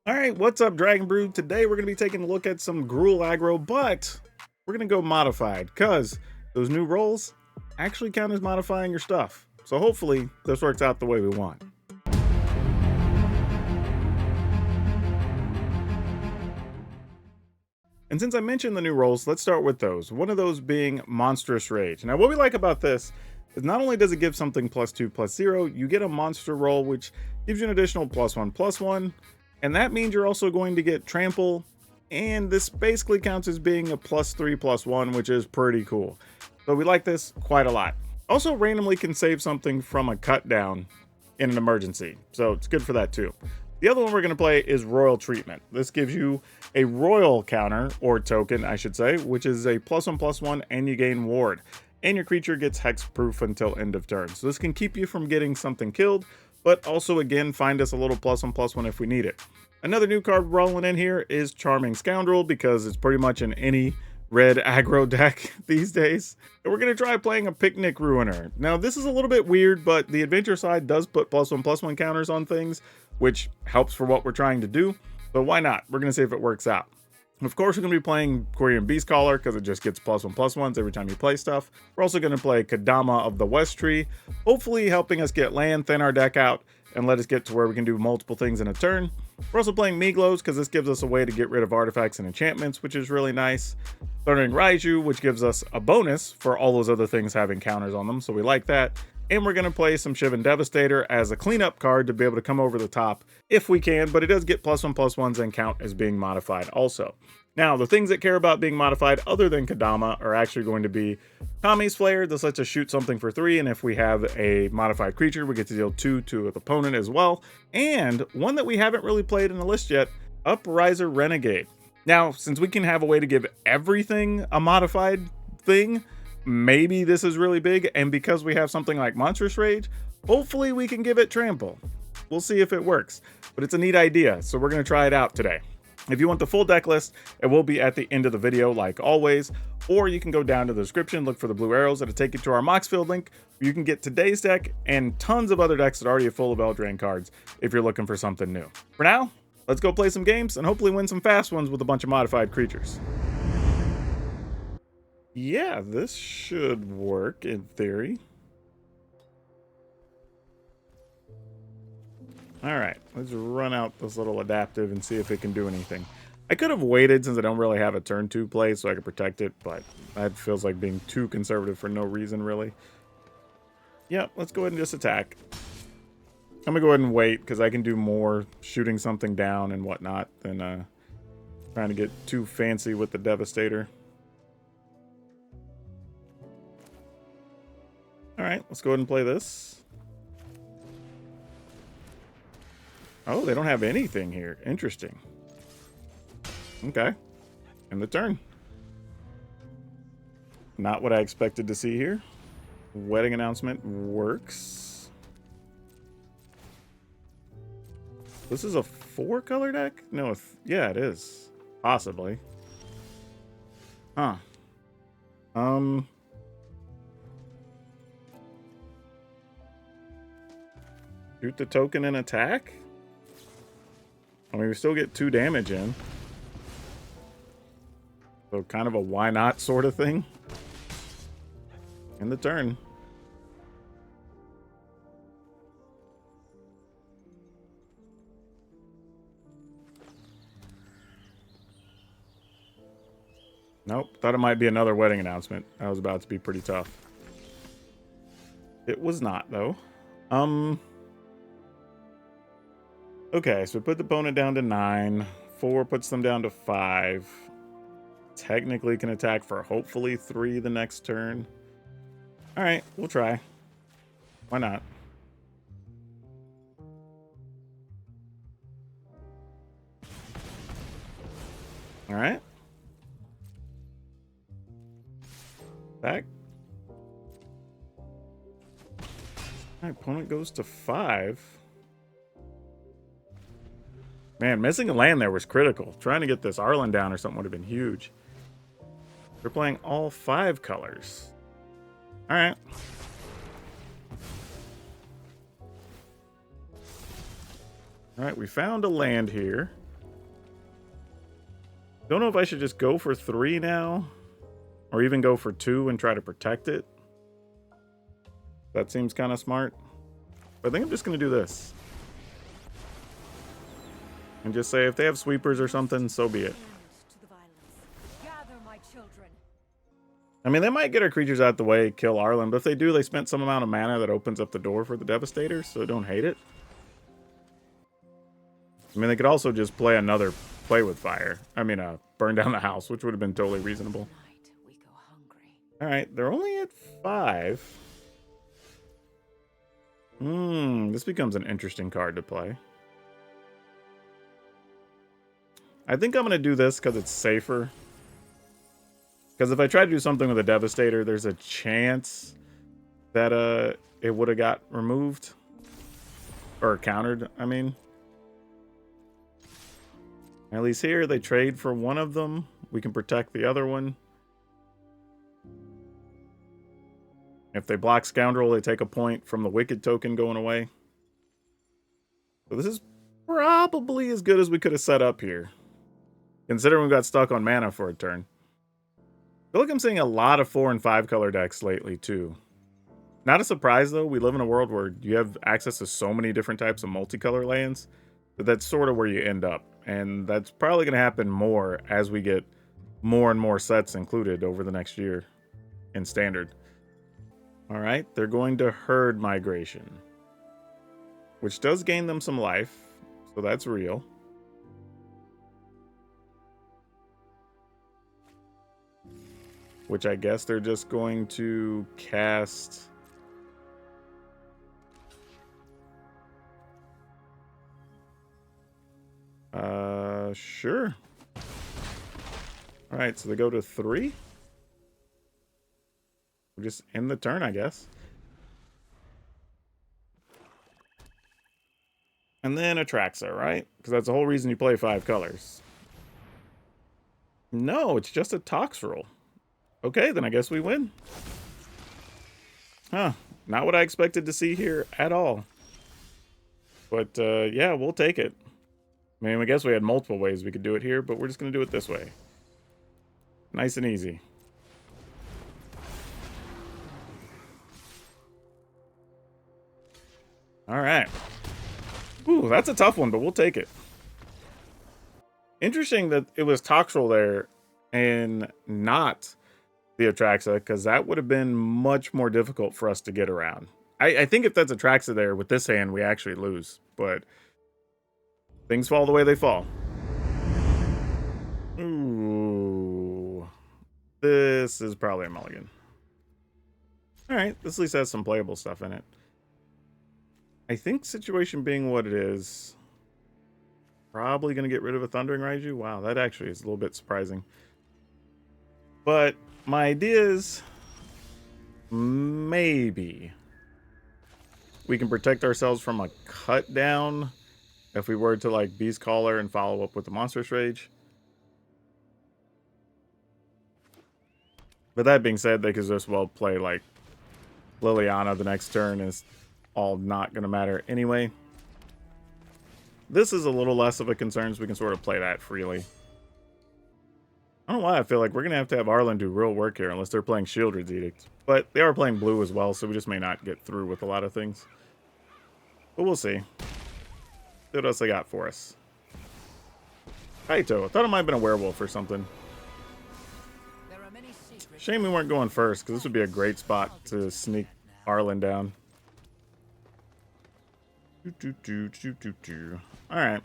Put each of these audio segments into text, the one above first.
All right, what's up, Dragon Brood? Today we're going to be taking a look at some Gruul aggro, but we're going to go modified because those new rolls actually count as modifying your stuff. So hopefully this works out the way we want. And since I mentioned the new rolls, let's start with those. One of those being Monstrous Rage. Now, what we like about this is not only does it give something +2/+0, you get a monster roll, which gives you an additional +1/+1. And that means you're also going to get Trample. And this basically counts as being a +3/+1, which is pretty cool. So we like this quite a lot. Also randomly can save something from a cut down in an emergency. So it's good for that too. The other one we're going to play is Royal Treatment. This gives you a royal counter, or token, I should say, which is a +1/+1, and you gain ward. And your creature gets hexproof until end of turn. So this can keep you from getting something killed, but also, again, find us a little +1/+1 if we need it. Another new card rolling in here is Charming Scoundrel, because it's pretty much in any red aggro deck these days. And we're going to try playing a Picnic Ruiner. Now, this is a little bit weird, but the adventure side does put +1/+1 counters on things, which helps for what we're trying to do. So why not? We're going to see if it works out. Of course, we're going to be playing Quirion Beastcaller because it just gets +1/+1s every time you play stuff. We're also going to play Kadama of the West Tree, hopefully helping us get land, thin our deck out, and let us get to where we can do multiple things in a turn. We're also playing Miglos because this gives us a way to get rid of artifacts and enchantments, which is really nice. Thundering Raiju, which gives us a bonus for all those other things having counters on them, so we like that. And we're going to play some Shivan Devastator as a cleanup card to be able to come over the top if we can, but it does get +1/+1s and count as being modified also. Now, the things that care about being modified other than Kadama are actually going to be Kami's Flare. This lets us shoot something for 3, and if we have a modified creature, we get to deal 2 to an opponent as well. And one that we haven't really played in the list yet, Upriser Renegade. Now, since we can have a way to give everything a modified thing, maybe this is really big, and because we have something like Monstrous Rage, hopefully we can give it Trample. We'll see if it works, but it's a neat idea, so we're going to try it out today. If you want the full deck list, it will be at the end of the video like always, or you can go down to the description, look for the blue arrows that'll take you to our Moxfield link, where you can get today's deck and tons of other decks that are already full of Eldraine cards if you're looking for something new. For now, let's go play some games and hopefully win some fast ones with a bunch of modified creatures. Yeah, this should work in theory. All right, let's run out this little adaptive and see if it can do anything. I could have waited since I don't really have a turn 2 play so I could protect it, but that feels like being too conservative for no reason, really. Yeah, let's go ahead and just attack. I'm going to go ahead and wait because I can do more shooting something down and whatnot than trying to get too fancy with the Devastator. All right, let's go ahead and play this. Oh, they don't have anything here. Interesting. Okay. End the turn. Not what I expected to see here. Wedding announcement works. This is a 4-color deck? No, yeah, it is. Possibly. Huh. Shoot the token and attack? I mean, we still get 2 damage in. So kind of a why not sort of thing. End the turn. Nope, thought it might be another wedding announcement. That was about to be pretty tough. It was not, though. Okay, so we put the opponent down to 9. 4 puts them down to 5. Technically can attack for hopefully 3 the next turn. Alright, we'll try. Why not? Alright. Back. My opponent goes to 5. Man, missing a land there was critical. Trying to get this Arlen down or something would have been huge. They're playing all 5 colors. All right. All right, we found a land here. Don't know if I should just go for 3 now, or even go for 2 and try to protect it. That seems kind of smart. But I think I'm just going to do this. And just say if they have sweepers or something, so be it. I mean, they might get our creatures out the way, kill Arlen, but if they do, they spent some amount of mana that opens up the door for the Devastator, so don't hate it. I mean, they could also just play another Play with Fire. I mean, burn down the house, which would have been totally reasonable. Alright, they're only at 5. This becomes an interesting card to play. I think I'm going to do this because it's safer. Because if I try to do something with a Devastator, there's a chance that it would have got removed. Or countered, I mean. At least here, they trade for one of them. We can protect the other one. If they block Scoundrel, they take a point from the Wicked token going away. So this is probably as good as we could have set up here. Considering we got stuck on mana for a turn. I feel like I'm seeing a lot of 4 and 5 color decks lately, too. Not a surprise, though. We live in a world where you have access to so many different types of multicolor lands. But that's sort of where you end up. And that's probably going to happen more as we get more and more sets included over the next year in Standard. Alright, they're going to Herd Migration. Which does gain them some life. So that's real. Which I guess they're just going to cast... Sure. Alright, so they go to 3. We'll just end the turn, I guess. And then Atraxa, right? Because that's the whole reason you play 5 colors. No, it's just a Tox roll. Okay, then I guess we win. Huh. Not what I expected to see here at all. But, yeah, we'll take it. I mean, I guess we had multiple ways we could do it here, but we're just going to do it this way. Nice and easy. Alright. Ooh, that's a tough one, but we'll take it. Interesting that it was Toxel there and not the Atraxa, because that would have been much more difficult for us to get around. I think if that's Atraxa there with this hand, we actually lose, but things fall the way they fall. Ooh. This is probably a mulligan. Alright, this at least has some playable stuff in it. I think situation being what it is, probably going to get rid of a Thundering Raiju. Wow, that actually is a little bit surprising. But my idea is maybe we can protect ourselves from a cut down if we were to like Beast Caller and follow up with the Monstrous Rage. But that being said, they could just well play like Liliana the next turn, is all not going to matter anyway. This is a little less of a concern, so we can sort of play that freely. I don't know why I feel like we're going to have Arlen do real work here unless they're playing Shieldred's Edict. But they are playing blue as well, so we just may not get through with a lot of things. But we'll see. See what else they got for us. Kaito. I thought it might have been a werewolf or something. Shame we weren't going first, because this would be a great spot to sneak Arlen down. Alright.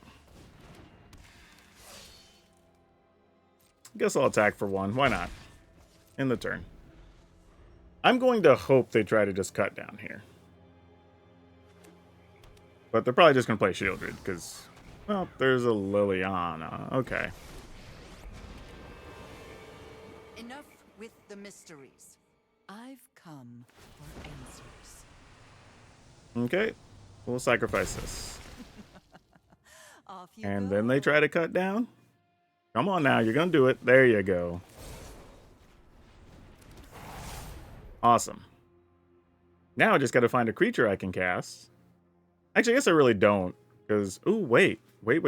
Guess I'll attack for 1. Why not? In the turn. I'm going to hope they try to just cut down here. But they're probably just going to play Shieldred, because, well, there's a Liliana. Okay. Enough with the mysteries. I've come for answers. Okay. We'll sacrifice this. And then they try to cut down. Come on now, you're going to do it. There you go. Awesome. Now I just got to find a creature I can cast. Actually, I guess I really don't. Because, ooh, wait. Wait.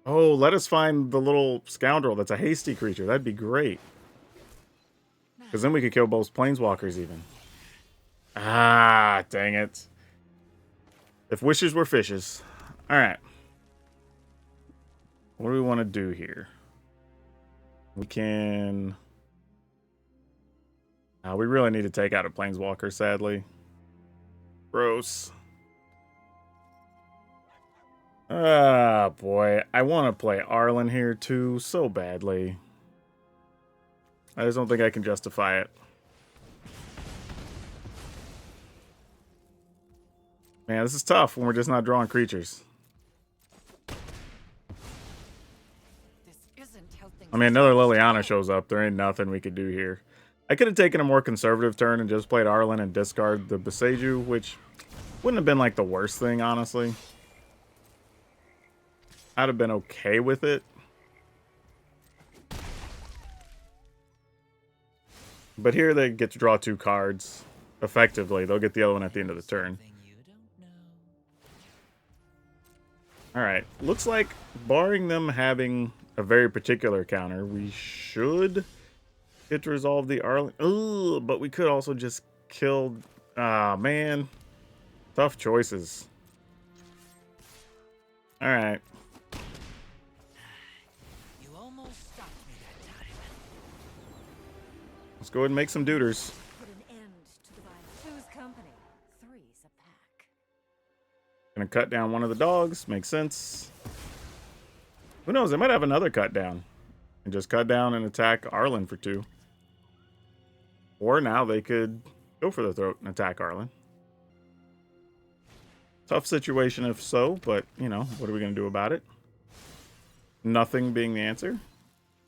Oh, let us find the little scoundrel that's a hasty creature. That'd be great. Because then we could kill both planeswalkers even. Ah, dang it. If wishes were fishes. Alright. What do we want to do here? We can... we really need to take out a planeswalker, sadly. Gross. Ah, boy. I want to play Arlen here, too, so badly. I just don't think I can justify it. Man, this is tough when we're just not drawing creatures. I mean, another Liliana shows up. There ain't nothing we could do here. I could have taken a more conservative turn and just played Arlen and discard the Boseiju, which wouldn't have been like the worst thing, honestly. I'd have been okay with it. But here they get to draw 2 cards. Effectively, they'll get the other one at the end of the turn. Alright, looks like barring them having a very particular counter, we should get to resolve the Arlen. Ooh, but we could also just kill... Ah, man. Tough choices. Alright. You almost stopped me that time. Let's go ahead and make some duders. Put an end to the violence. Two's company. Three's a pack. Gonna cut down one of the dogs. Makes sense. Who knows? They might have another cut down. And just cut down and attack Arlen for 2. Or now they could go for the throat and attack Arlen. Tough situation if so, but, you know, what are we going to do about it? Nothing being the answer.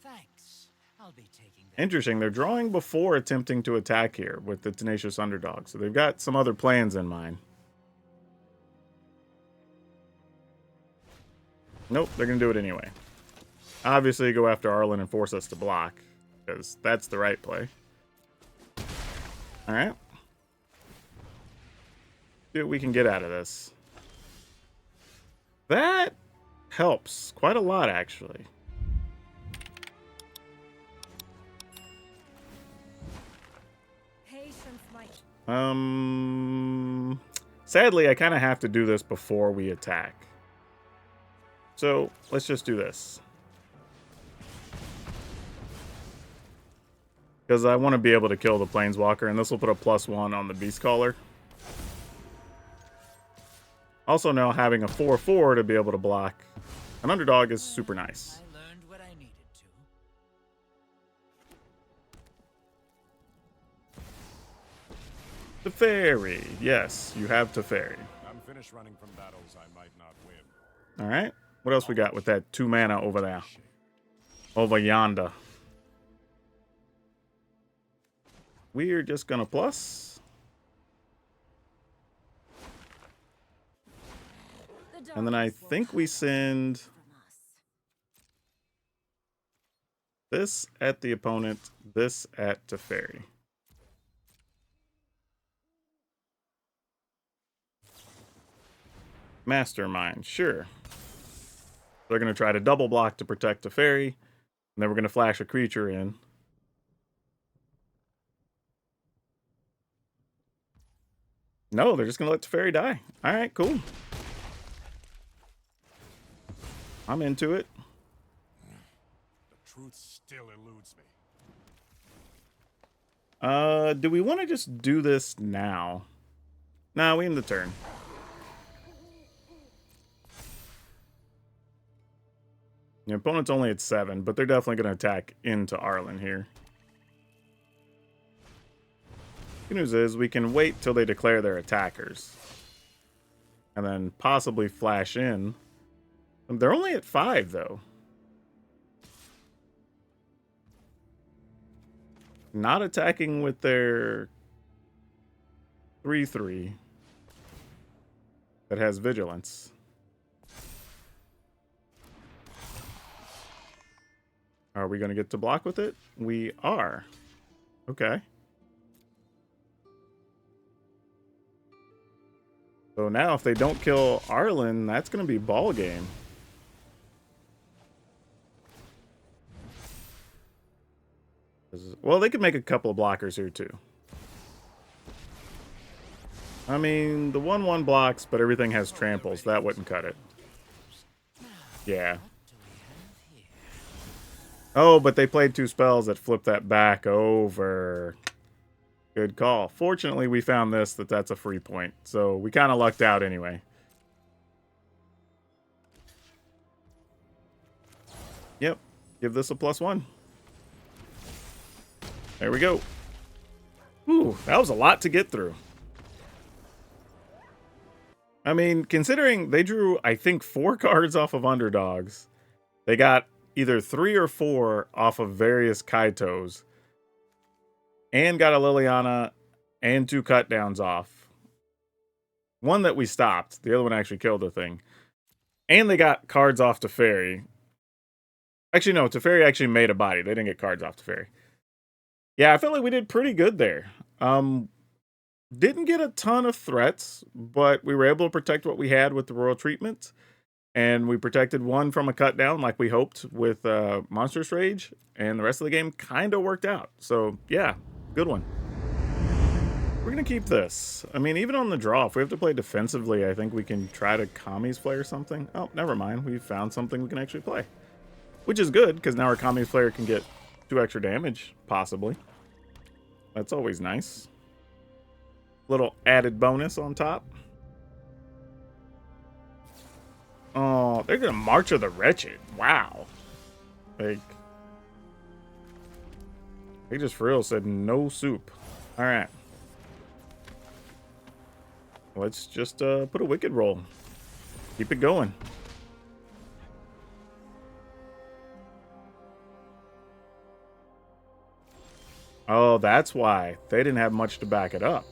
Thanks. I'll be taking that. Interesting. They're drawing before attempting to attack here with the Tenacious Underdog. So they've got some other plans in mind. Nope, they're going to do it anyway. Obviously, go after Arlen and force us to block, because that's the right play. Alright. See what we can get out of this. That helps quite a lot, actually. Patience, Mike. Sadly, I kind of have to do this before we attack. So, let's just do this. Because I want to be able to kill the Planeswalker, and this will put a +1 on the Beast Caller. Also, now having a 4/4 to be able to block an underdog is super nice. I learned what I needed to. Teferi. Yes, you have Teferi. I'm finished running from battles I might not win. All right. What else we got with that 2 mana over there? Over yonder. We're just going to plus. And then I think we send this at the opponent, this at Teferi. Mastermind, sure. They're going to try to double block to protect Teferi, and then we're going to flash a creature in. No, they're just going to let Teferi die. All right, cool. I'm into it. The truth still eludes me. Do we want to just do this now? Nah, we end the turn. The opponent's only at 7, but they're definitely going to attack into Arlen here. Good news is we can wait till they declare their attackers. And then possibly flash in. They're only at 5, though. Not attacking with their 3/3 that has vigilance. Are we going to get to block with it? We are. Okay. So now if they don't kill Arlen, that's going to be ball game. Well, they could make a couple of blockers here too. I mean, the 1/1 blocks, but everything has tramples. That wouldn't cut it. Yeah. Oh, but they played 2 spells that flipped that back over. Good call. Fortunately, we found that's a free point, so we kind of lucked out anyway. Yep. Give this a +1. There we go. Ooh, that was a lot to get through. I mean, considering they drew, I think, 4 cards off of underdogs. They got either 3 or 4 off of various Kaitos. And got a Liliana and 2 cut downs off. One that we stopped. The other one actually killed the thing. And they got cards off Teferi. Actually, no, Teferi actually made a body. They didn't get cards off Teferi. Yeah, I felt like we did pretty good there. Didn't get a ton of threats, but we were able to protect what we had with the Royal Treatment. And we protected one from a cut down like we hoped with Monstrous Rage. And the rest of the game kind of worked out. So, yeah, good one. We're going to keep this. I mean, even on the draw, if we have to play defensively, I think we can try to Kami's play or something. Oh, never mind. We found something we can actually play. Which is good, because now our Kami's player can get 2 extra damage, possibly. That's always nice. Little added bonus on top. Oh, they're going to March of the Wretched. Wow. Like, they just for real said no soup. All right. Let's just put a Wicked roll. Keep it going. Oh, that's why. They didn't have much to back it up.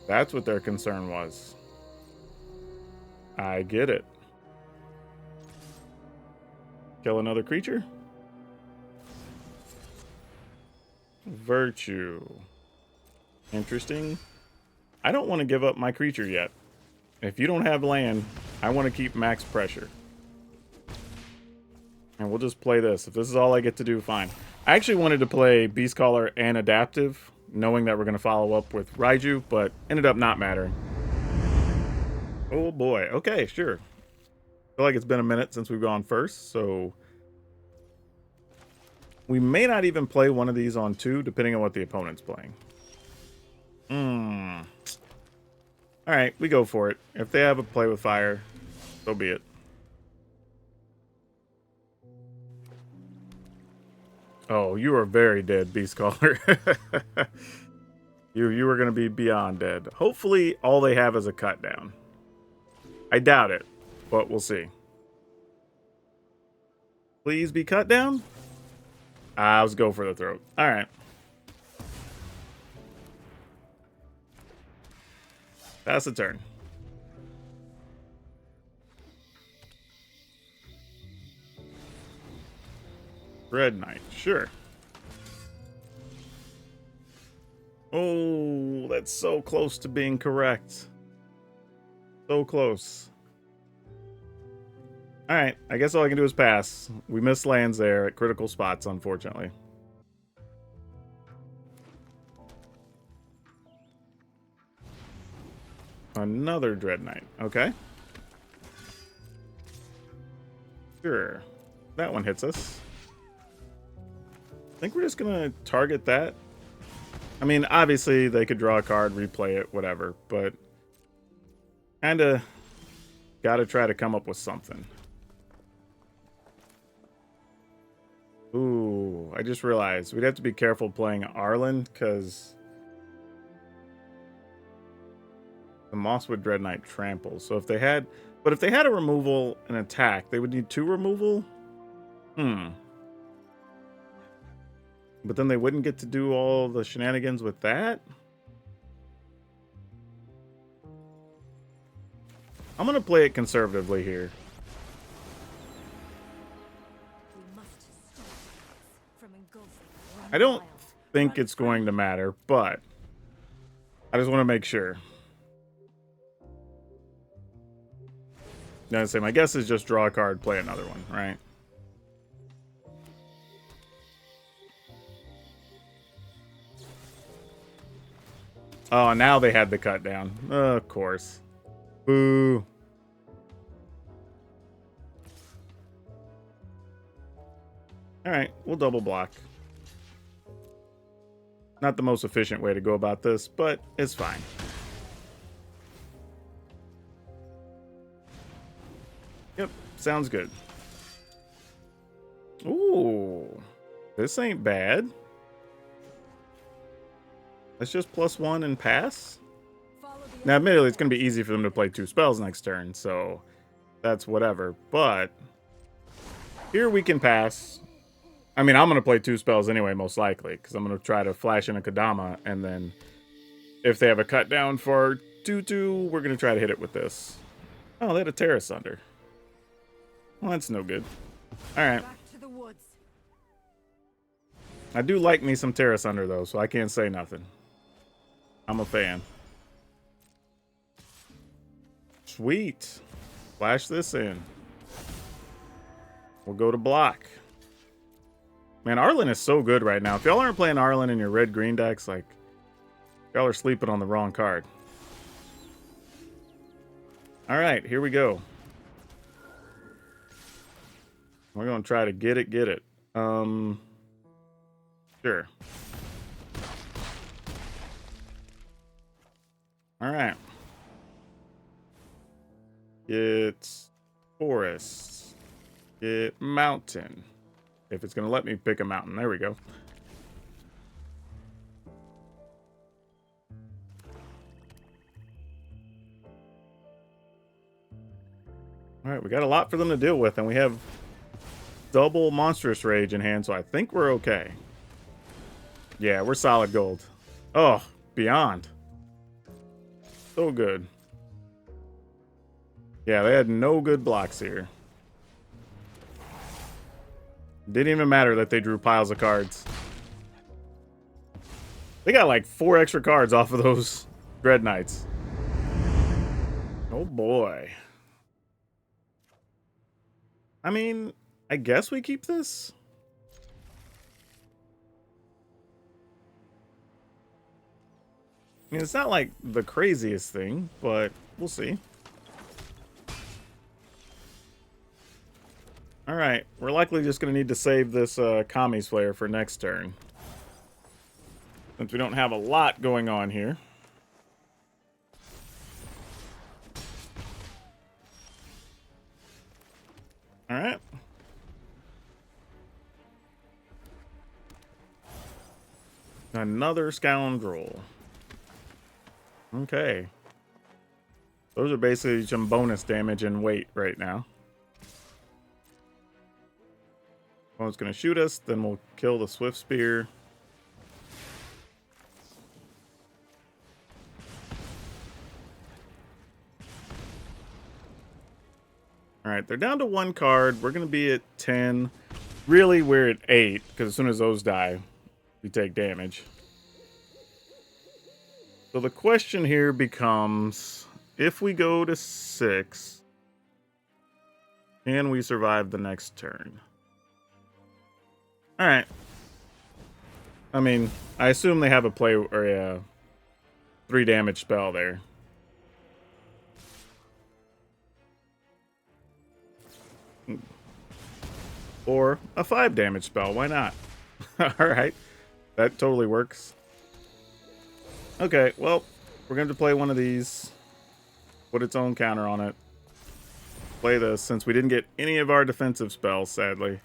That's what their concern was. I get it. Kill another creature? Virtue. Interesting. I don't want to give up my creature yet. If you don't have land, I want to keep max pressure. And we'll just play this. If this is all I get to do, fine. I actually wanted to play Beastcaller and Adaptive, knowing that we're going to follow up with Raiju, but ended up not mattering. Oh boy. Okay, sure. Feel like it's been a minute since we've gone first, so we may not even play one of these on 2, depending on what the opponent's playing. Alright, we go for it. If they have a play with fire, so be it. Oh, you are very dead, Beastcaller. You were going to be beyond dead. Hopefully, all they have is a cut down. I doubt it, but we'll see. Please be cut down? Let's go for the throat. All right. Pass the turn. Red Knight, sure. Oh, that's so close to being correct. So close. Alright, I guess all I can do is pass. We missed lands there at critical spots, unfortunately. Another Dread Knight, okay. Sure. That one hits us. I think we're just gonna target that. I mean, obviously, they could draw a card, replay it, whatever, but kinda gotta try to come up with something. Ooh, I just realized we'd have to be careful playing Arlen, because the Mosswood Dread Knight tramples. So if they had, but if they had a removal and attack, they would need 2 removal. But then they wouldn't get to do all the shenanigans with that. I'm going to play it conservatively here. I don't think it's going to matter, but I just want to make sure. No, my guess is just draw a card, play another one, right? Oh, now they had the cut down. Of course. Boo. Alright, we'll double block. Not the most efficient way to go about this, but it's fine. Yep, sounds good. Ooh, this ain't bad. Let's just +1 and pass. Now, admittedly, it's going to be easy for them to play 2 spells next turn, so that's whatever. But here we can pass. I mean, I'm going to play 2 spells anyway, most likely, because I'm going to try to flash in a Kodama, and then if they have a cut down for 2/2, we're going to try to hit it with this. Oh, they had a Terra Sunder. Well, that's no good. All right. Back to the woods. I do like me some Terra Sunder, though, so I can't say nothing. I'm a fan. Sweet. Flash this in. We'll go to block. Man, Arlen is so good right now. If y'all aren't playing Arlen in your red-green decks, like, y'all are sleeping on the wrong card. All right, here we go. We're going to try to get it. Sure. All right. Get forest. Get mountain. If it's going to let me pick a mountain. There we go. All right, we got a lot for them to deal with, and we have double Monstrous Rage in hand, so I think we're okay. Yeah, we're solid gold. Oh, beyond. So good. Yeah, they had no good blocks here. Didn't even matter that they drew piles of cards. They got like 4 extra cards off of those Dread Knights. Oh boy. I mean, I guess we keep this. I mean, it's not like the craziest thing, but we'll see. Alright, we're likely just going to need to save this Kami's Flare for next turn. Since we don't have a lot going on here. Alright. Another Scoundrel. Okay. Those are basically some bonus damage and weight right now. One's going to shoot us, then we'll kill the Swift Spear. Alright, they're down to 1 card. We're going to be at 10. Really, we're at 8, because as soon as those die, we take damage. So the question here becomes, if we go to 6, can we survive the next turn? Alright. I mean, I assume they have a play or a 3 damage spell there. Or a 5 damage spell, why not? Alright. That totally works. Okay, well, we're going to play one of these. Put its own counter on it. Play this, since we didn't get any of our defensive spells, sadly.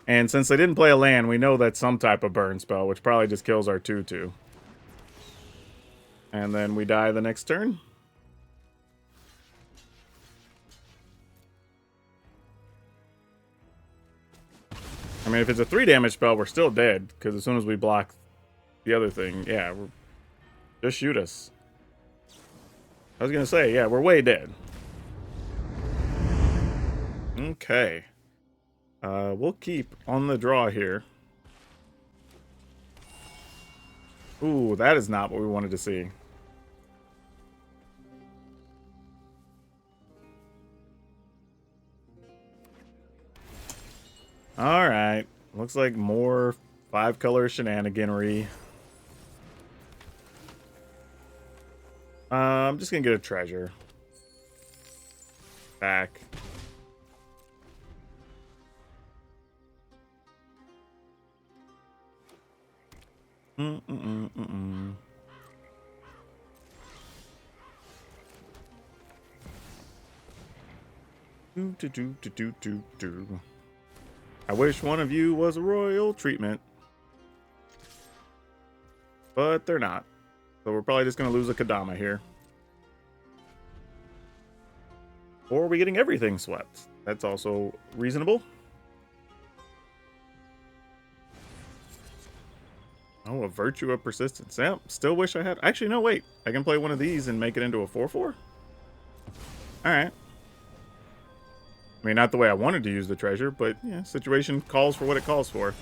And since they didn't play a land, we know that's some type of burn spell, which probably just kills our 2/2. And then we die the next turn. I mean, if it's a 3 damage spell, we're still dead, because as soon as we block the other thing, yeah, just shoot us. I was going to say, yeah, we're way dead. Okay. We'll keep on the draw here. Ooh, that is not what we wanted to see. Alright. Looks like more 5-color shenaniganery. I'm just gonna get a treasure. Back. Mm-mm-mm-mm-mm. Do. I wish one of you was a royal treatment. But they're not. So we're probably just going to lose a Kadama here. Or are we getting everything swept? That's also reasonable. Oh, a Virtue of Persistence. Yeah, still wish I had... Actually, no, wait. I can play one of these and make it into a 4/4? Alright. I mean, not the way I wanted to use the treasure, but yeah, situation calls for what it calls for. I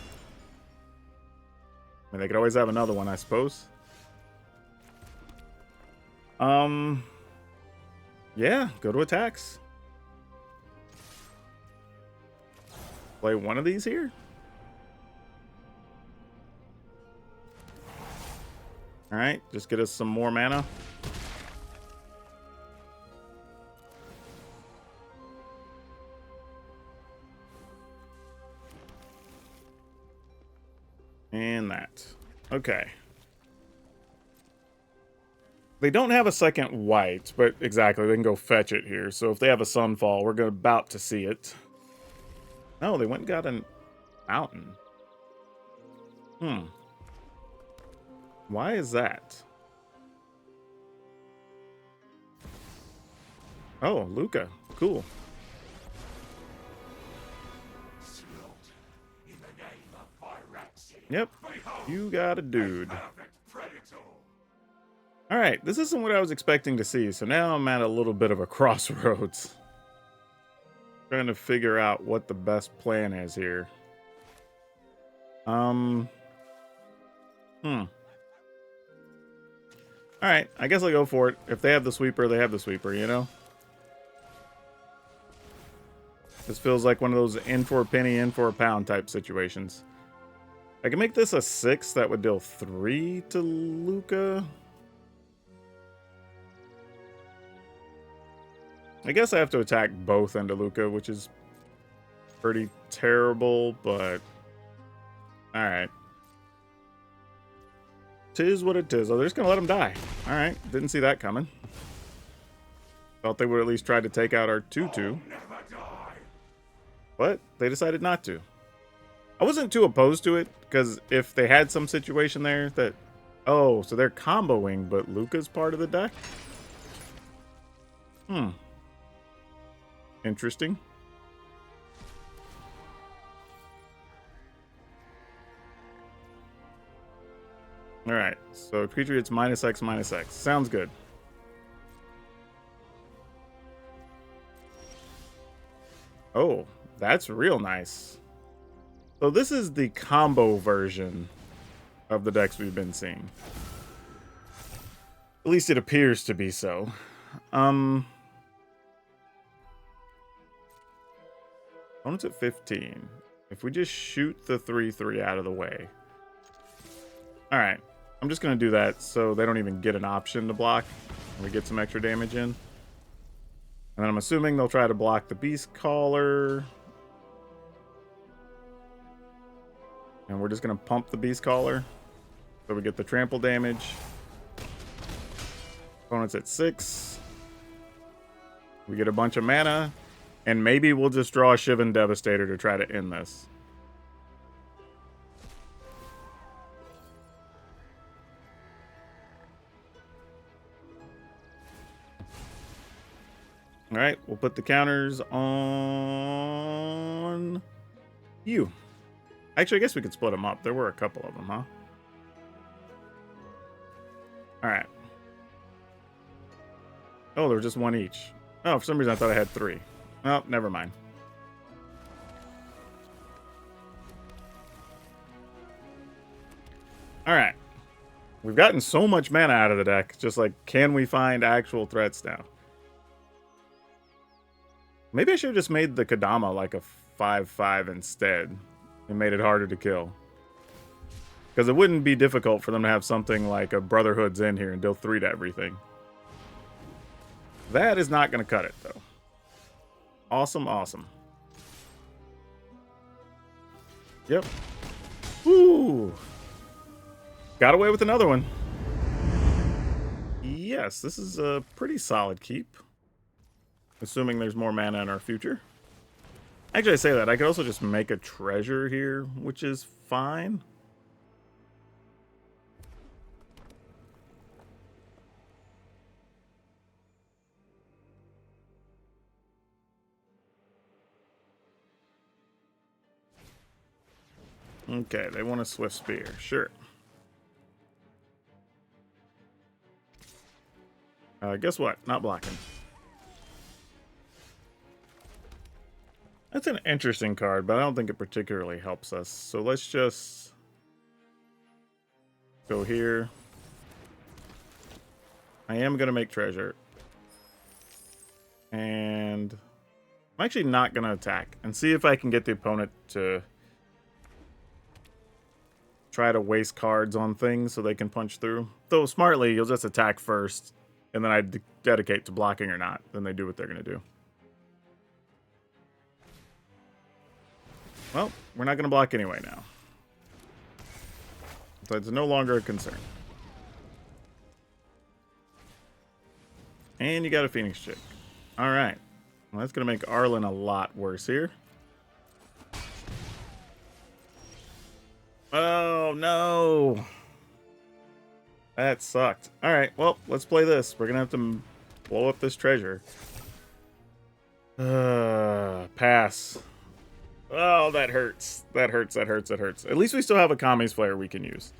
mean, they could always have another one, I suppose. Yeah, go to attacks. Play one of these here. Alright, just get us some more mana. And that. Okay. They don't have a second white, but exactly, they can go fetch it here. So if they have a Sunfall, we're about to see it. No, they went and got a mountain. Why is that? Oh, Luca. Cool. Yep. You got a dude. Alright, this isn't what I was expecting to see, so now I'm at a little bit of a crossroads. Trying to figure out what the best plan is here. Alright, I guess I'll go for it. If they have the sweeper, they have the sweeper, you know? This feels like one of those in for a penny, in for a pound type situations. I can make this a 6 that would deal 3 to Luca. I guess I have to attack both into Luca, which is pretty terrible, but alright. Tis what it is. Oh, they're just gonna let him die. Alright, didn't see that coming. Thought they would at least try to take out our 2/2. But they decided not to. I wasn't too opposed to it, because if they had some situation there that... Oh, so they're comboing, but Luca's part of the deck? Interesting. Alright, so creature gets -X, -X. Sounds good. Oh, that's real nice. So this is the combo version of the decks we've been seeing. At least it appears to be so. Opponent's at 15. If we just shoot the 3/3 out of the way. Alright. I'm just going to do that so they don't even get an option to block. And we get some extra damage in. And then I'm assuming they'll try to block the Beast Caller. And we're just going to pump the Beast Caller. So we get the trample damage. Opponent's at 6. We get a bunch of mana. And maybe we'll just draw a Shivan Devastator to try to end this. Alright, we'll put the counters on you. Actually, I guess we could split them up. There were a couple of them, huh? Alright. Oh, there was just one each. Oh, for some reason I thought I had 3. Oh, never mind. Alright. We've gotten so much mana out of the deck. Just like, can we find actual threats now? Maybe I should have just made the Kadama like a 5/5 instead. And made it harder to kill. Because it wouldn't be difficult for them to have something like a Brotherhood's in here and deal 3 to everything. That is not going to cut it, though. Awesome, awesome. Yep. Woo! Got away with another one. Yes, this is a pretty solid keep. Assuming there's more mana in our future. Actually, I say that. I could also just make a treasure here, which is fine. Okay, they want a Swift Spear. Sure. Guess what? Not blocking. That's an interesting card, but I don't think it particularly helps us. So let's just go here. I am going to make treasure. And I'm actually not going to attack. And see if I can get the opponent to try to waste cards on things so they can punch through. Though smartly, you'll just attack first, and then I dedicate to blocking or not. Then they do what they're going to do. Well, we're not going to block anyway now. So it's no longer a concern. And you got a Phoenix Chick. Alright. Well, that's going to make Arlen a lot worse here. Oh, no. That sucked. Alright, well, let's play this. We're going to have to blow up this treasure. Pass. Oh, that hurts. That hurts, that hurts, that hurts. At least we still have a Kami's Flare we can use.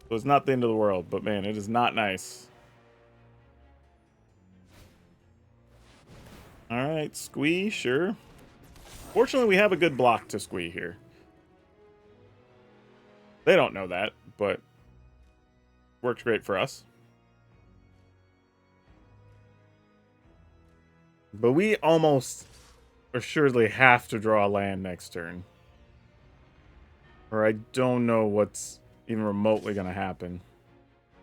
So it's not the end of the world, but man, it is not nice. Alright, Squee, sure. Fortunately, we have a good block to Squee here. They don't know that, but works great for us. But we almost assuredly have to draw a land next turn. Or I don't know what's even remotely going to happen.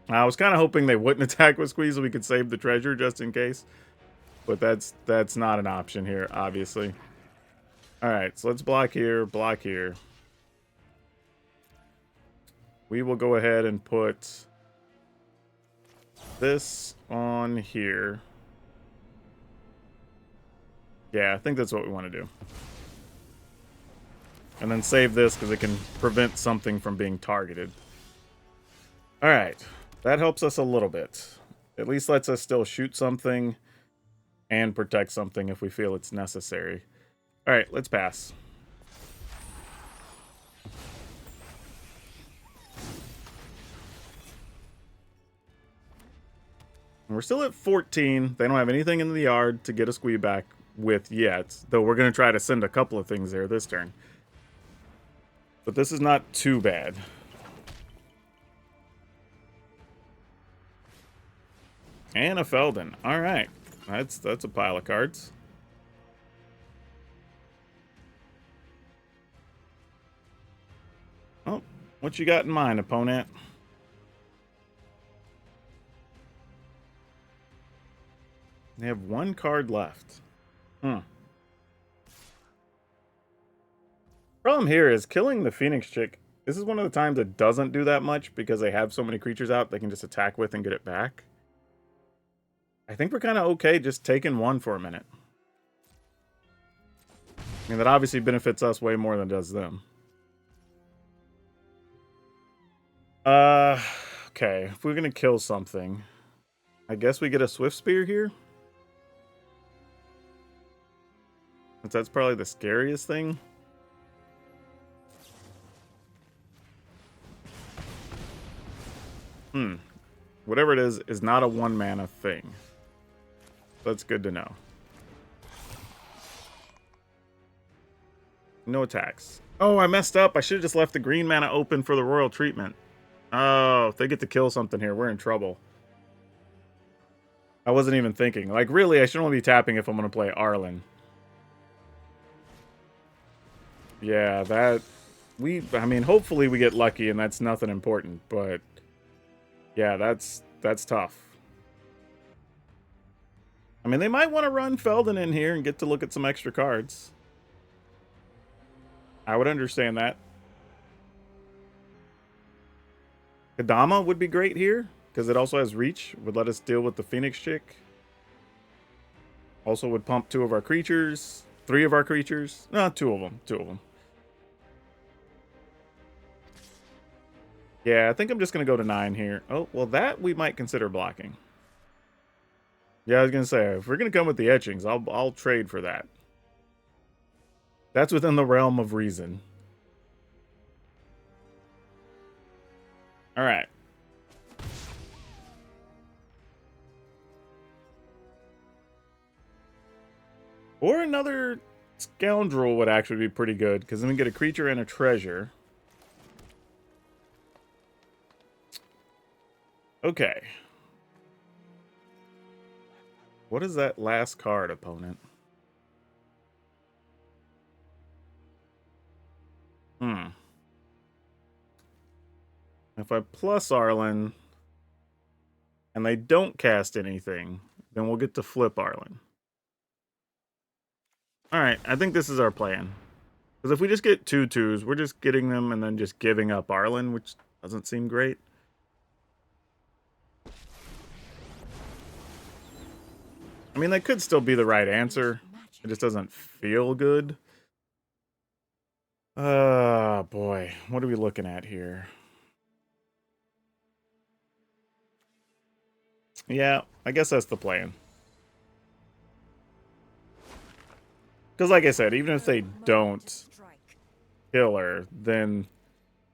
I was kind of hoping they wouldn't attack with Squeeze so we could save the treasure just in case. But that's not an option here, obviously. Alright, so let's block here, block here. We will go ahead and put this on here. Yeah, I think that's what we want to do. And then save this because it can prevent something from being targeted. Alright, that helps us a little bit. At least lets us still shoot something and protect something if we feel it's necessary. Alright, let's pass. We're still at 14. They don't have anything in the yard to get a Squee back with yet. Though we're going to try to send a couple of things there this turn. But this is not too bad. And a Feldon. Alright. That's a pile of cards. Oh, what you got in mind, opponent? They have one card left. Problem here is killing the Phoenix Chick. This is one of the times it doesn't do that much because they have so many creatures out they can just attack with and get it back. I think we're kind of okay just taking one for a minute. I mean, that obviously benefits us way more than it does them. Okay. If we're going to kill something, I guess we get a Swift Spear here. That's probably the scariest thing. Whatever it is not a 1-mana thing. That's good to know. No attacks. Oh, I messed up. I should have just left the green mana open for the royal treatment. Oh, if they get to kill something here, we're in trouble. I wasn't even thinking. Like, really, I should only be tapping if I'm going to play Arlen. Yeah, I mean, hopefully we get lucky and that's nothing important, but yeah, that's tough. I mean, they might want to run Felden in here and get to look at some extra cards. I would understand that. Kadama would be great here, because it also has reach. Would let us deal with the Phoenix chick. Also would pump 2 of our creatures. 3 of our creatures. No, 2 of them. 2 of them. Yeah, I think I'm just going to go to 9 here. Oh, well, that we might consider blocking. Yeah, I was going to say, if we're going to come with the etchings, I'll trade for that. That's within the realm of reason. All right. Or another scoundrel would actually be pretty good, because then we get a creature and a treasure. Okay. What is that last card, opponent? If I plus Arlen and they don't cast anything, then we'll get to flip Arlen. Alright, I think this is our plan. Because if we just get 2/2s, we're just getting them and then just giving up Arlen, which doesn't seem great. I mean, that could still be the right answer. It just doesn't feel good. Boy. What are we looking at here? Yeah, I guess that's the plan. Because like I said, even if they don't kill her, then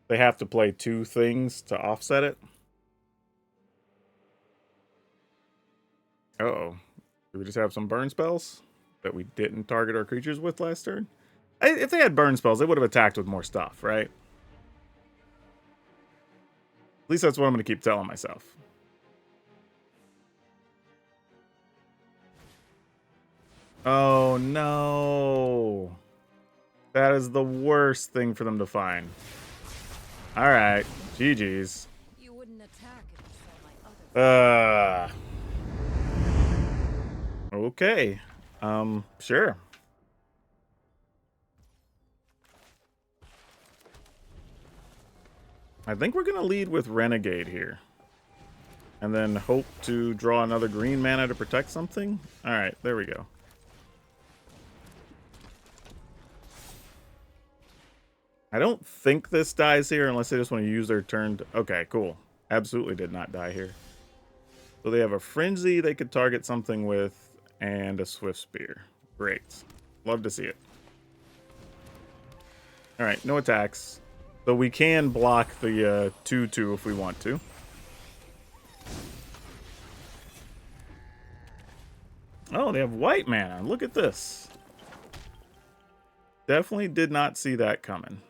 they have to play 2 things to offset it. Uh-oh. Do we just have some burn spells that we didn't target our creatures with last turn? If they had burn spells, they would have attacked with more stuff, right? At least that's what I'm going to keep telling myself. Oh, no. That is the worst thing for them to find. All right. GG's. You wouldn't attack if you saw my other. Okay. Sure. I think we're going to lead with Renegade here. And then hope to draw another green mana to protect something. All right, there we go. I don't think this dies here unless they just want to use their turn to... Okay, cool. Absolutely did not die here. So they have a Frenzy they could target something with and a Swift Spear. Great. Love to see it. All right, no attacks. So we can block the 2/2 if we want to. Oh, they have white mana. Look at this. Definitely did not see that coming.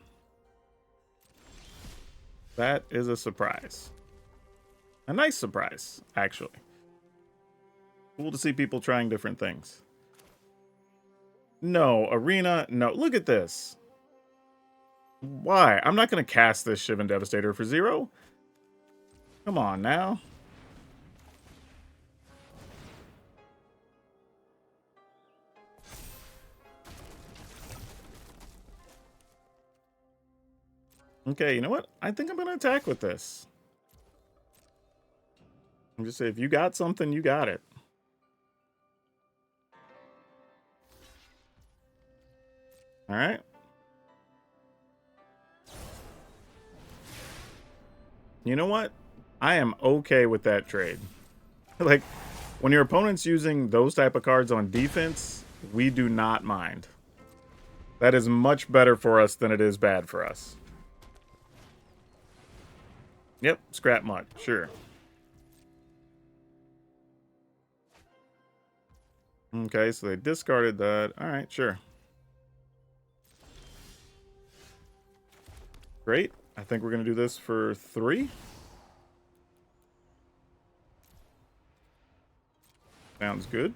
That is a surprise. A nice surprise, actually. Cool to see people trying different things. No, Arena, no. Look at this. Why? I'm not going to cast this Shivan Devastator for 0. Come on now. Okay, you know what? I think I'm going to attack with this. I'm just saying, if you got something, you got it. All right. You know what? I am okay with that trade. Like, when your opponent's using those type of cards on defense, we do not mind. That is much better for us than it is bad for us. Yep, scrap mutt, sure. Okay, so they discarded that. All right, sure. Great. I think we're going to do this for 3. Sounds good.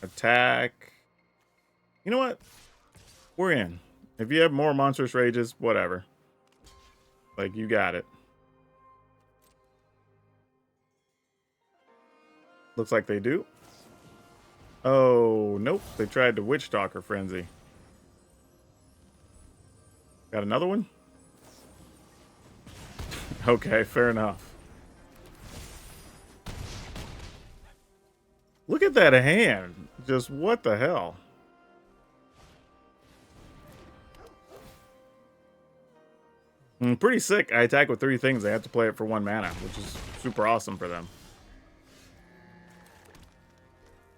Attack. You know what? We're in. If you have more monstrous rages, whatever. Like, you got it. Looks like they do. Oh, nope. They tried to Witch Stalker Frenzy. Got another one? Okay, fair enough. Look at that hand. Just what the hell? Pretty sick. I attack with 3 things. They have to play it for 1 mana, which is super awesome for them.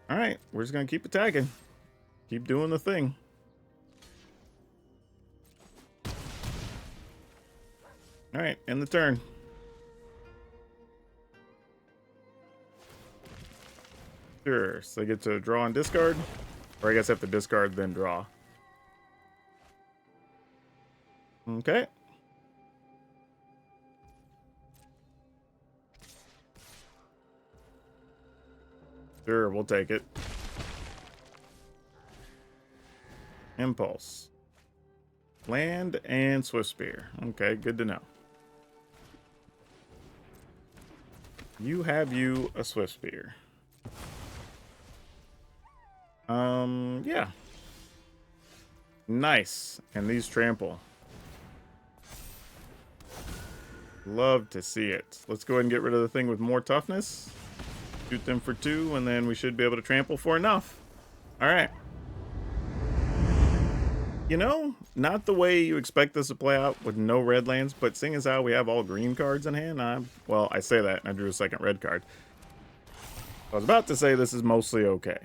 Alright, we're just going to keep attacking. Keep doing the thing. Alright, end the turn. Sure, so they get to draw and discard. Or I guess I have to discard, then draw. Okay. Sure, we'll take it. Impulse. Land and Swift Spear. Okay, good to know. You have you a Swift Spear. Yeah. Nice. And these trample. Love to see it. Let's go ahead and get rid of the thing with more toughness. Shoot them for 2, and then we should be able to trample for enough. Alright. You know, not the way you expect this to play out with no red lands, but seeing as how we have all green cards in hand, well, I say that, and I drew a second red card. I was about to say this is mostly okay.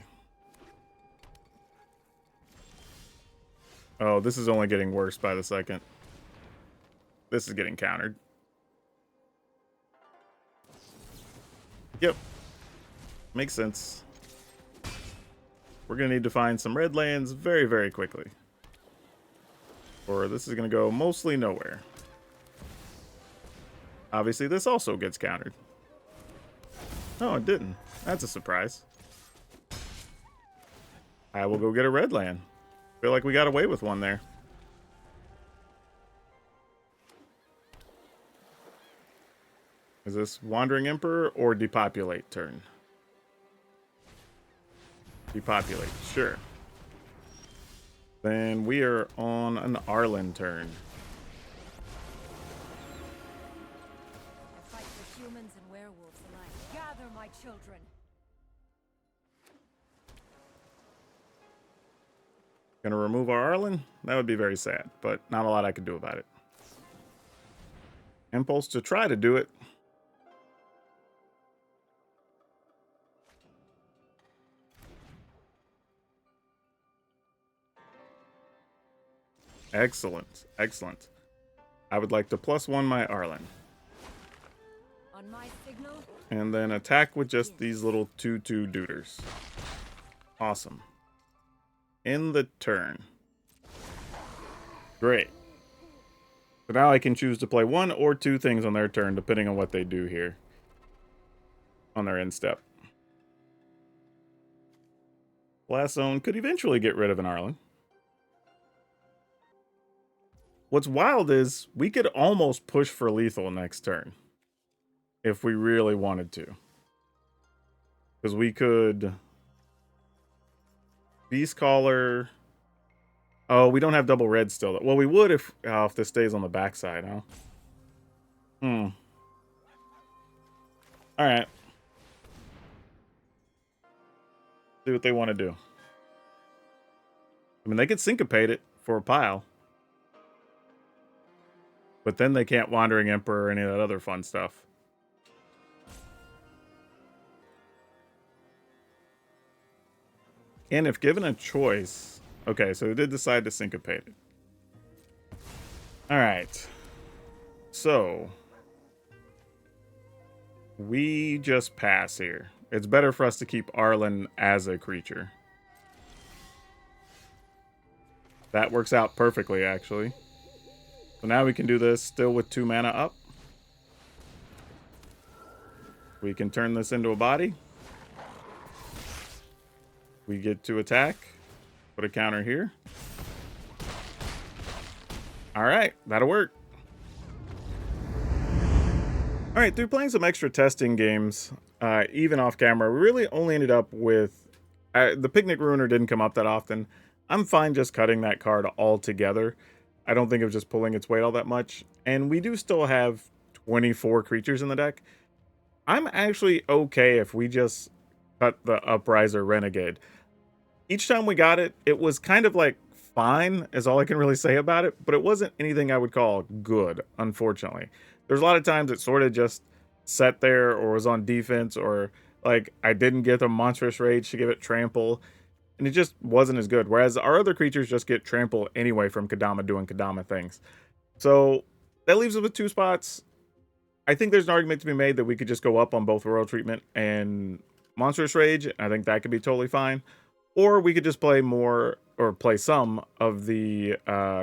Oh, this is only getting worse by the second. This is getting countered. Yep. Makes sense. We're going to need to find some red lands very, very quickly. Or this is going to go mostly nowhere. Obviously, this also gets countered. No, it didn't. That's a surprise. I will go get a red land. Feel like we got away with one there. Is this Wandering Emperor or Depopulate turn? Depopulate, sure. Then we are on an Arlen turn. I fight for humans and werewolves alike. Gather my children. Gonna remove our Arlen? That would be very sad, but not a lot I could do about it. Impulse to try to do it. Excellent, excellent. I would like to +1 my Arlen. On my signal, And then attack with just these little 2/2 duders. Awesome. In the turn. Great. So now I can choose to play 1 or 2 things on their turn, depending on what they do here. On their end step. Blast Zone could eventually get rid of an Arlen. What's wild is we could almost push for lethal next turn. If we really wanted to. Because we could... Beast Caller... Oh, we don't have double red still. Well, we would if this stays on the backside, huh? Alright. See what they want to do. I mean, they could syncopate it for a pile. But then they can't Wandering Emperor or any of that other fun stuff. And if given a choice... Okay, so they did decide to syncopate it. Alright. So... we just pass here. It's better for us to keep Arlen as a creature. That works out perfectly, actually. So now we can do this still with 2 mana up. We can turn this into a body. We get to attack. Put a counter here. All right, that'll work. All right, through playing some extra testing games, even off camera, we really only ended up with the Picnic Ruiner didn't come up that often. I'm fine just cutting that card altogether. I don't think of just pulling its weight all that much. And we do still have 24 creatures in the deck. I'm actually okay if we just cut the Upriser Renegade. Each time we got it, it was kind of like fine, is all I can really say about it, but it wasn't anything I would call good, unfortunately. There's a lot of times it sort of just sat there or was on defense, or like I didn't get a Monstrous Rage to give it trample, and it just wasn't as good. Whereas our other creatures just get trample anyway from Kodama doing Kodama things. So that leaves us with 2 spots. I think there's an argument to be made that we could just go up on both Royal Treatment and Monstrous Rage. I think that could be totally fine. Or we could just play more, or play some of the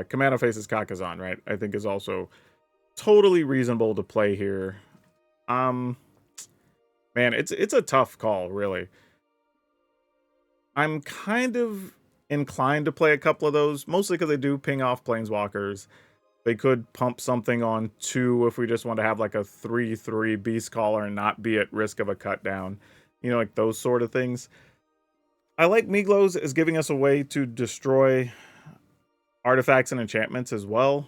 Commando Faces Kakazan, right? I think is also totally reasonable to play here. Man, it's a tough call, really. I'm kind of inclined to play a couple of those, mostly because they do ping off Planeswalkers. They could pump something on 2 if we just want to have like a 3/3 Beast Caller and not be at risk of a cut down. You know, like those sort of things. I like Miglos as giving us a way to destroy artifacts and enchantments as well.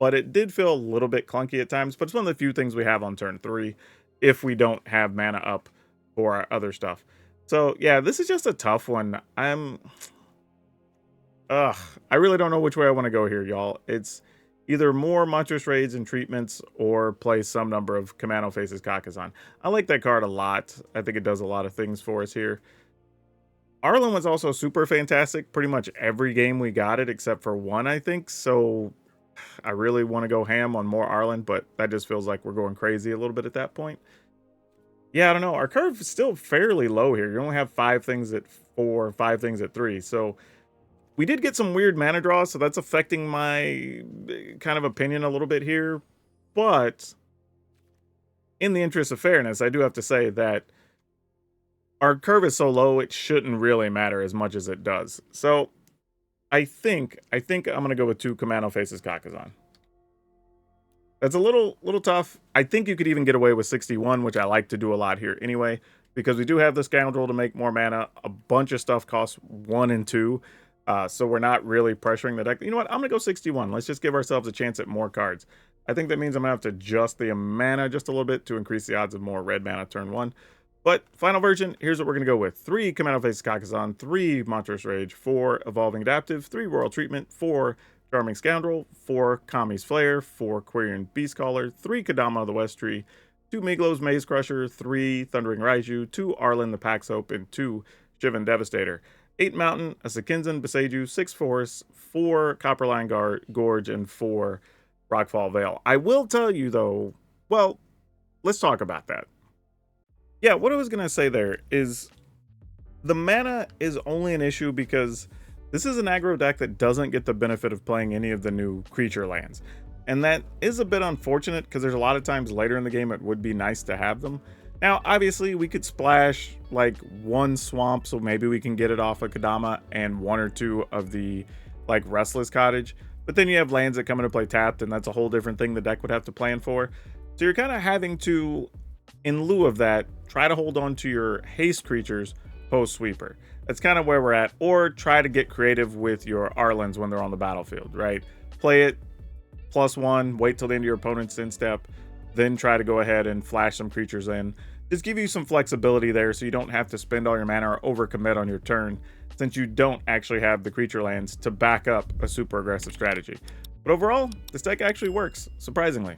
But it did feel a little bit clunky at times. But it's one of the few things we have on turn 3 if we don't have mana up for our other stuff. So yeah, this is just a tough one. I really don't know which way I want to go here, y'all. It's either more Monstrous Raids and treatments or play some number of Commando Faces Kakazan. I like that card a lot. I think it does a lot of things for us here. Arlen was also super fantastic. Pretty much every game we got it except for one, I think. So I really want to go ham on more Arlen, but that just feels like we're going crazy a little bit at that point. Yeah, I don't know. Our curve is still fairly low here. You only have 5 things at 4, 5 things at 3. So we did get some weird mana draws, so that's affecting my kind of opinion a little bit here. But in the interest of fairness, I do have to say that our curve is so low, it shouldn't really matter as much as it does. So I think I'm going to go with 2 Commando Faces Kakazan. That's a little tough. I think you could even get away with 61, which I like to do a lot here anyway, because we do have the Scoundrel to make more mana. A bunch of stuff costs 1 and 2, so we're not really pressuring the deck. You know what? I'm going to go 61. Let's just give ourselves a chance at more cards. I think that means I'm going to have to adjust the mana just a little bit to increase the odds of more red mana turn 1. But final version, here's what we're going to go with. 3 Commando Faces Kakazan, 3 Monstrous Rage, 4 Evolving Adaptive, 3 Royal Treatment, 4 Charming Scoundrel, 4 Kami's Flare, 4 Quirion Beastcaller, 3 Kodama of the West Tree, 2 Miglos Maze Crusher, 3 Thundering Raiju, 2 Arlen the Pax Hope, and 2 Shivan Devastator. 8 Mountain, a Sekinzan Beseiju, 6 Forest, 4 Copperline Gorge, and 4 Rockfall Vale. I will tell you though, well, let's talk about that. Yeah, what I was going to say there is the mana is only an issue because this is an aggro deck that doesn't get the benefit of playing any of the new creature lands. And that is a bit unfortunate because there's a lot of times later in the game it would be nice to have them. Now, obviously, we could splash like 1 swamp, so maybe we can get it off of Kodama, and 1 or 2 of the like Restless Cottage. But then you have lands that come into play tapped, and that's a whole different thing the deck would have to plan for. So you're kind of having to, in lieu of that, try to hold on to your haste creatures post sweeper. That's kind of where we're at. Or try to get creative with your Arlens when they're on the battlefield, right? Play it +1, wait till the end of your opponent's end step, then try to go ahead and flash some creatures in. Just give you some flexibility there so you don't have to spend all your mana or overcommit on your turn, since you don't actually have the creature lands to back up a super aggressive strategy. But overall, this deck actually works, surprisingly.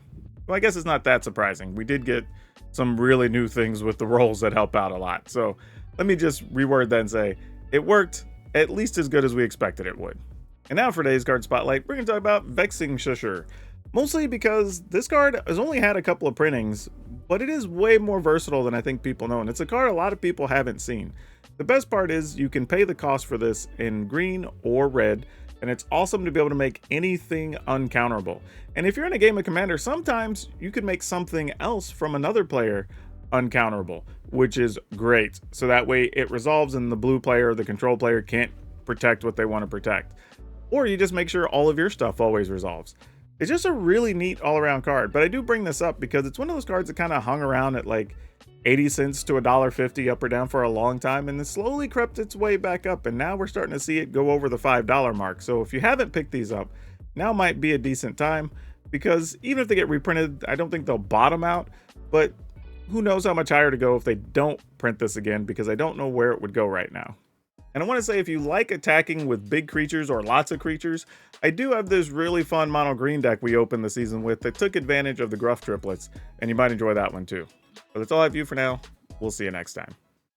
Well, I guess it's not that surprising. We did get some really new things with the rolls that help out a lot. So let me just reword that and say it worked at least as good as we expected it would. And now for today's card spotlight, we're going to talk about Vexing Shusher. Mostly because this card has only had a couple of printings, but it is way more versatile than I think people know. And it's a card a lot of people haven't seen. The best part is you can pay the cost for this in green or red, and it's awesome to be able to make anything uncounterable. And if you're in a game of Commander, sometimes you can make something else from another player uncounterable, which is great. So that way it resolves and the blue player or the control player can't protect what they want to protect. Or you just make sure all of your stuff always resolves. It's just a really neat all-around card, but I do bring this up because it's one of those cards that kind of hung around at like 80 cents to $1.50 up or down for a long time, and then slowly crept its way back up, and now we're starting to see it go over the $5 mark. So if you haven't picked these up, now might be a decent time, because even if they get reprinted, I don't think they'll bottom out, but who knows how much higher to go if they don't print this again, because I don't know where it would go right now. And I want to say, if you like attacking with big creatures or lots of creatures, I do have this really fun mono green deck we opened the season with that took advantage of the Gruff triplets, and you might enjoy that one too. But that's all I have for you for now. We'll see you next time.